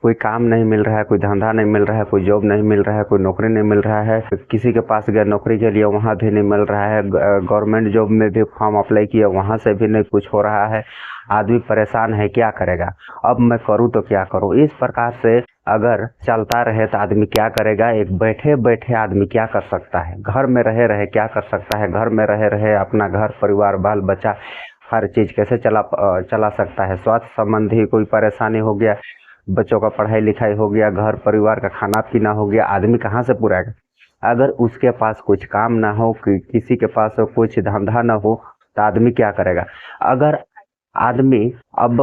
कोई काम नहीं मिल रहा है, कोई धंधा नहीं मिल रहा है, कोई जॉब नहीं मिल रहा है, कोई नौकरी नहीं मिल रहा है, किसी के पास गए नौकरी के लिए वहाँ भी नहीं मिल रहा है, गवर्नमेंट जॉब में भी फॉर्म अप्लाई किया वहाँ से भी नहीं कुछ हो रहा है। आदमी परेशान है, क्या करेगा, अब मैं करूँ तो क्या करूँ। इस प्रकार से अगर चलता रहे तो आदमी क्या करेगा। एक बैठे बैठे आदमी क्या कर सकता है, घर में रहे रहे क्या कर सकता है, घर में रहे रहे अपना घर परिवार बाल बच्चा हर चीज कैसे चला सकता है। स्वास्थ्य संबंधी कोई परेशानी हो गया, बच्चों का पढ़ाई लिखाई हो गया, घर परिवार का खाना पीना हो गया, आदमी कहाँ से पुराएगा। अगर उसके पास कुछ काम ना हो, किसी के पास कुछ धंधा ना हो, तो आदमी क्या करेगा। अगर आदमी अब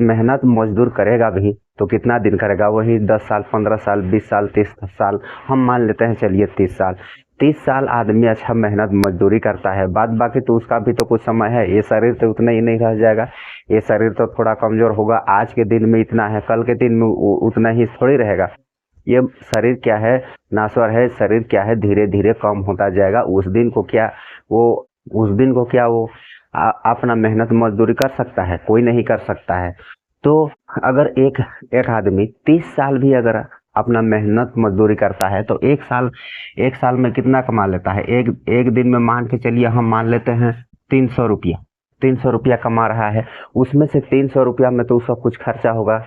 मेहनत मजदूर करेगा भी तो कितना दिन करेगा, वही 10 साल 15 साल 20 साल 30 साल, हम मान लेते हैं चलिए 30 साल। 30 साल आदमी अच्छा मेहनत मजदूरी करता है, बाद बाकी तो उसका भी तो कुछ समय है। ये शरीर तो उतना ही नहीं रह जाएगा, ये शरीर तो थोड़ा कमजोर होगा। आज के दिन में इतना है, कल के दिन में उतना ही थोड़ी रहेगा। ये शरीर क्या है, नाश्वर है। शरीर क्या है, धीरे धीरे कम होता जाएगा। उस दिन को क्या वो अपना मेहनत मजदूरी कर सकता है, कोई नहीं कर सकता है। तो अगर एक एक आदमी 30 साल भी अगर अपना मेहनत मजदूरी करता है तो एक साल में कितना कमा लेता है। एक दिन में मान के चलिए, हम मान लेते हैं 300 रुपया, 300 रुपया कमा रहा है। उसमें से 300 रुपया में तो उसका कुछ खर्चा होगा,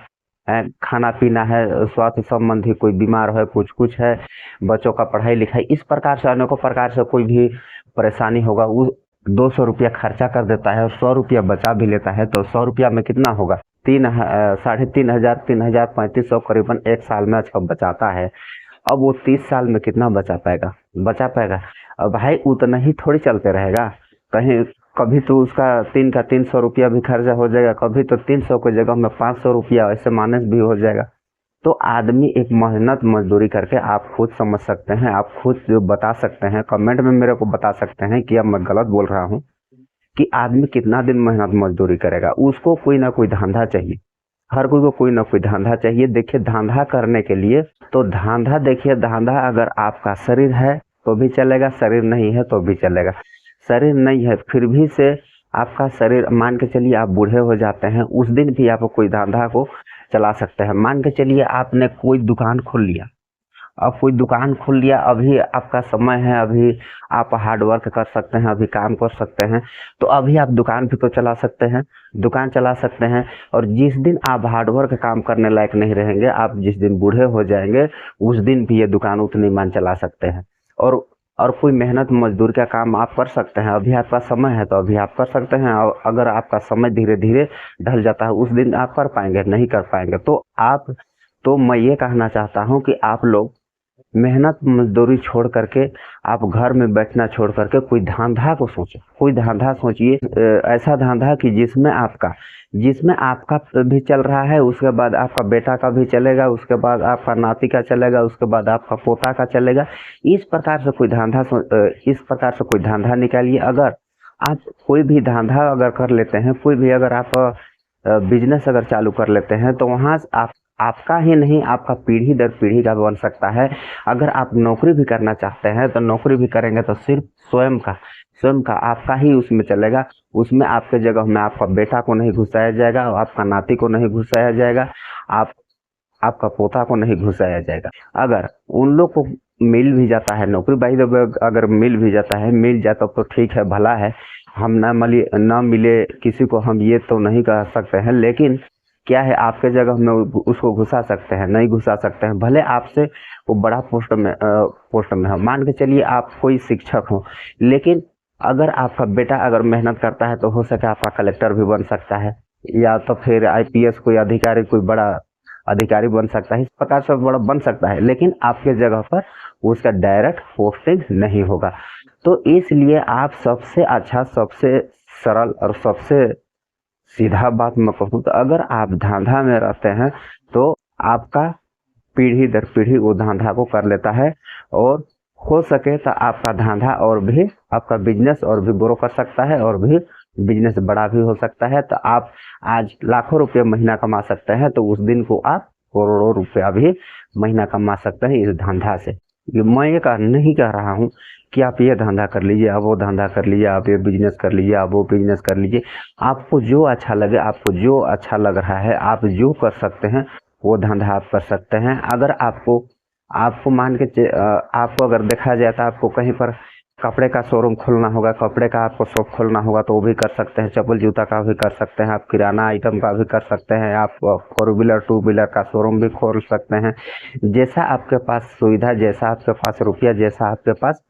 खाना पीना है, स्वास्थ्य संबंधी कोई बीमार है, कुछ है, बच्चों का पढ़ाई लिखाई, इस प्रकार से अनेकों प्रकार से कोई भी परेशानी होगा। 200 रुपया खर्चा कर देता है और 100 रुपया बचा भी लेता है, तो 100 रुपया में कितना होगा, 3,500 3,3500 करीबन एक साल में अच्छा बचाता है। अब वो 30 साल में कितना बचा पाएगा। अब भाई उतना ही थोड़ी चलते रहेगा, कहीं कभी तो उसका 300 रुपया भी खर्चा हो जाएगा, कभी तो 300 की जगह में 500 रुपया ऐसे माइनस भी हो जाएगा। तो आदमी एक मेहनत मजदूरी करके, आप खुद समझ सकते हैं, आप खुद जो बता सकते हैं, कमेंट में मेरे को बता सकते हैं कि अब मैं गलत बोल रहा हूँ, कि आदमी कितना दिन मेहनत मजदूरी करेगा। उसको कोई ना कोई धंधा चाहिए, हर कोई को कोई ना कोई धंधा चाहिए। देखिए धंधा करने के लिए तो धंधा अगर आपका शरीर है तो भी चलेगा, शरीर नहीं है तो भी चलेगा। शरीर नहीं है फिर भी से आपका शरीर, मान के चलिए आप बूढ़े हो जाते हैं, उस दिन भी आप कोई धंधा को चला सकते हैं। मान के चलिए आपने कोई दुकान खोल लिया, अभी आपका समय है, अभी आप हार्ड वर्क कर सकते हैं, अभी काम कर सकते हैं, तो अभी आप दुकान भी तो चला सकते हैं, दुकान चला सकते हैं। और जिस दिन आप हार्ड वर्क काम करने लायक नहीं रहेंगे, आप जिस दिन बूढ़े हो जाएंगे, उस दिन भी ये दुकान उतनी मान चला सकते हैं। और कोई मेहनत मजदूर का काम आप कर सकते हैं, अभी आपका समय है तो अभी आप कर सकते हैं। और अगर आपका समय धीरे धीरे ढल जाता है, उस दिन आप कर पाएंगे, नहीं कर पाएंगे। तो मैं ये कहना चाहता हूँ कि आप लोग मेहनत मजदूरी छोड़ करके, आप घर में बैठना छोड़ करके कोई धंधा को सोचो, कोई धंधा सोचिए, ऐसा धंधा कि जिसमें आपका भी चल रहा है, उसके बाद आपका बेटा का भी चलेगा, उसके बाद आपका नाती का चलेगा, उसके बाद आपका पोता का चलेगा। इस प्रकार से कोई धंधा निकालिए। अगर आप कोई भी धंधा अगर कर लेते हैं, कोई भी अगर आप बिजनेस अगर चालू कर लेते हैं, तो वहाँ आपका ही नहीं, आपका पीढ़ी दर पीढ़ी का बन सकता है। अगर आप नौकरी भी करना चाहते हैं तो नौकरी भी करेंगे तो सिर्फ स्वयं का आपका ही उसमें चलेगा। उसमें आपके जगह में आपका बेटा को नहीं घुसाया जाएगा, आपका नाती को नहीं घुसाया जाएगा, आपका पोता को नहीं घुसाया जाएगा। अगर उन लोग को मिल भी जाता है नौकरी, भाई अगर मिल भी जाता है, मिल जाता तो ठीक है, भला है। हम ना मिले किसी को, हम ये तो नहीं कह सकते हैं, लेकिन क्या है, आपके जगह में उसको घुसा सकते हैं, नहीं घुसा सकते हैं, भले आपसे वो बड़ा पोस्ट में हो। मान के चलिए आप कोई शिक्षक हो, लेकिन अगर आपका बेटा अगर मेहनत करता है तो हो सके आपका कलेक्टर भी बन सकता है, या तो फिर आईपीएस कोई अधिकारी, कोई बड़ा अधिकारी बन सकता है, इस प्रकार से बड़ा बन सकता है। लेकिन आपके जगह पर उसका डायरेक्ट पोस्टिंग नहीं होगा। तो इसलिए आप सबसे अच्छा, सबसे सरल और सबसे सीधा बात मैं कहूँ तो, अगर आप धंधा में रहते हैं तो आपका पीढ़ी दर पीढ़ी वो धंधा को कर लेता है, और हो सके तो आपका धंधा और भी, आपका बिजनेस और भी ग्रो कर सकता है, और भी बिजनेस बड़ा भी हो सकता है। तो आप आज लाखों रुपये महीना कमा सकते हैं, तो उस दिन को आप करोड़ों रुपया भी महीना कमा सकते हैं इस धंधा से। मैं ये नहीं कह रहा हूँ कि आप ये धंधा कर लीजिए, आप वो धंधा कर लीजिए, आप ये बिजनेस कर लीजिए, आप वो बिजनेस कर लीजिए। आपको जो अच्छा लगे, आपको जो अच्छा लग रहा है, आप जो कर सकते हैं वो धंधा आप कर सकते हैं। अगर आपको आपको मान के आपको अगर देखा जाए तो आपको कहीं पर कपड़े का शोरूम खोलना होगा, कपड़े का आपको शॉप खोलना होगा तो वो भी कर सकते हैं, चप्पल जूता का भी कर सकते हैं, आप किराना आइटम का भी कर सकते हैं, आप 4 व्हीलर 2 व्हीलर का शोरूम भी खोल सकते हैं। जैसा आपके पास सुविधा, जैसा आपके पास रुपया, जैसा आपके पास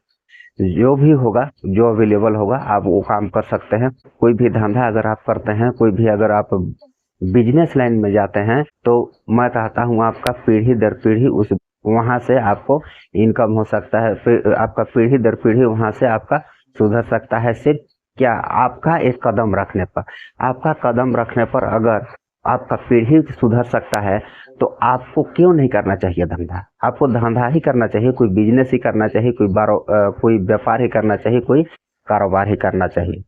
जो भी होगा, जो अवेलेबल होगा, आप वो काम कर सकते हैं। कोई भी धंधा अगर आप करते हैं, कोई भी अगर आप बिजनेस लाइन में जाते हैं, तो मैं कहता हूँ आपका पीढ़ी दर पीढ़ी उस वहाँ से आपको इनकम हो सकता है, फिर आपका पीढ़ी दर पीढ़ी वहाँ से आपका सुधर सकता है। सिर्फ क्या आपका एक कदम रखने पर, आपका कदम रखने पर अगर आपका पीढ़ी सुधर सकता है तो आपको क्यों नहीं करना चाहिए धंधा? आपको धंधा ही करना चाहिए, कोई बिजनेस ही करना चाहिए, कोई व्यापार ही करना चाहिए, कोई कारोबार ही करना चाहिए।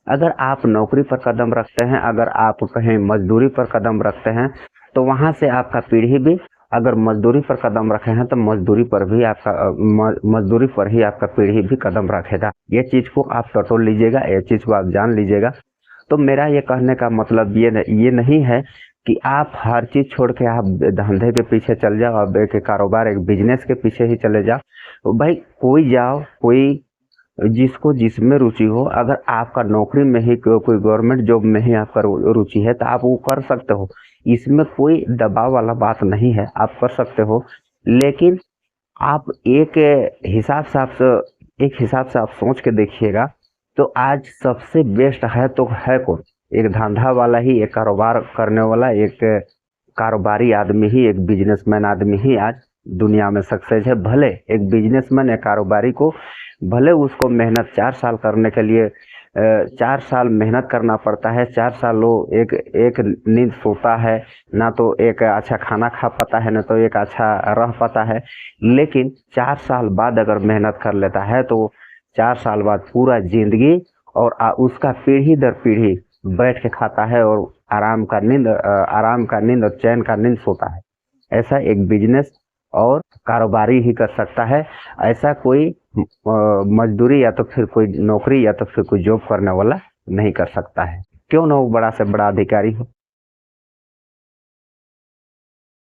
अगर आप नौकरी पर कदम रखते हैं, अगर आप कहीं मजदूरी पर कदम रखते हैं, तो वहाँ से आपका पीढ़ी भी अगर मजदूरी पर कदम रखे हैं तो मजदूरी पर भी आपका मजदूरी पर ही आपका पीढ़ी भी कदम रखेगा। ये चीज़ को आप टटोल लीजिएगा, ये चीज़ को आप जान लीजिएगा। तो मेरा ये कहने का मतलब ये नहीं है कि आप हर चीज़ छोड़ के आप धंधे के पीछे चल जाओ, अब एक कारोबार, एक बिजनेस के पीछे ही चले जाओ। तो भाई कोई जाओ, कोई जिसको जिसमें रुचि हो। अगर आपका नौकरी में ही कोई गवर्नमेंट जॉब में ही आपका रुचि है तो आप वो कर सकते हो, इसमें कोई दबाव वाला बात नहीं है, आप कर सकते हो। लेकिन आप एक हिसाब से आप सोच के देखिएगा, तो आज सबसे बेस्ट है तो है कौन? एक धंधा वाला ही, एक कारोबार करने वाला, एक कारोबारी आदमी ही, एक बिजनेसमैन आदमी ही आज दुनिया में सक्सेस है। भले एक बिजनेसमैन या कारोबारी को भले उसको मेहनत 4 साल करने के लिए 4 साल मेहनत करना पड़ता है, 4 साल वो एक नींद सोता है, ना तो एक अच्छा खाना खा पाता है, ना तो एक अच्छा रह पाता है। लेकिन 4 साल बाद अगर मेहनत कर लेता है तो 4 साल बाद पूरा जिंदगी और उसका पीढ़ी दर पीढ़ी बैठ के खाता है और आराम का नींद और चैन का नींद सोता है। ऐसा एक बिजनेस और कारोबारी ही कर सकता है। ऐसा कोई मजदूरी या तो फिर कोई नौकरी या तो फिर कोई जॉब करने वाला नहीं कर सकता है, क्यों ना वो बड़ा से बड़ा अधिकारी हो।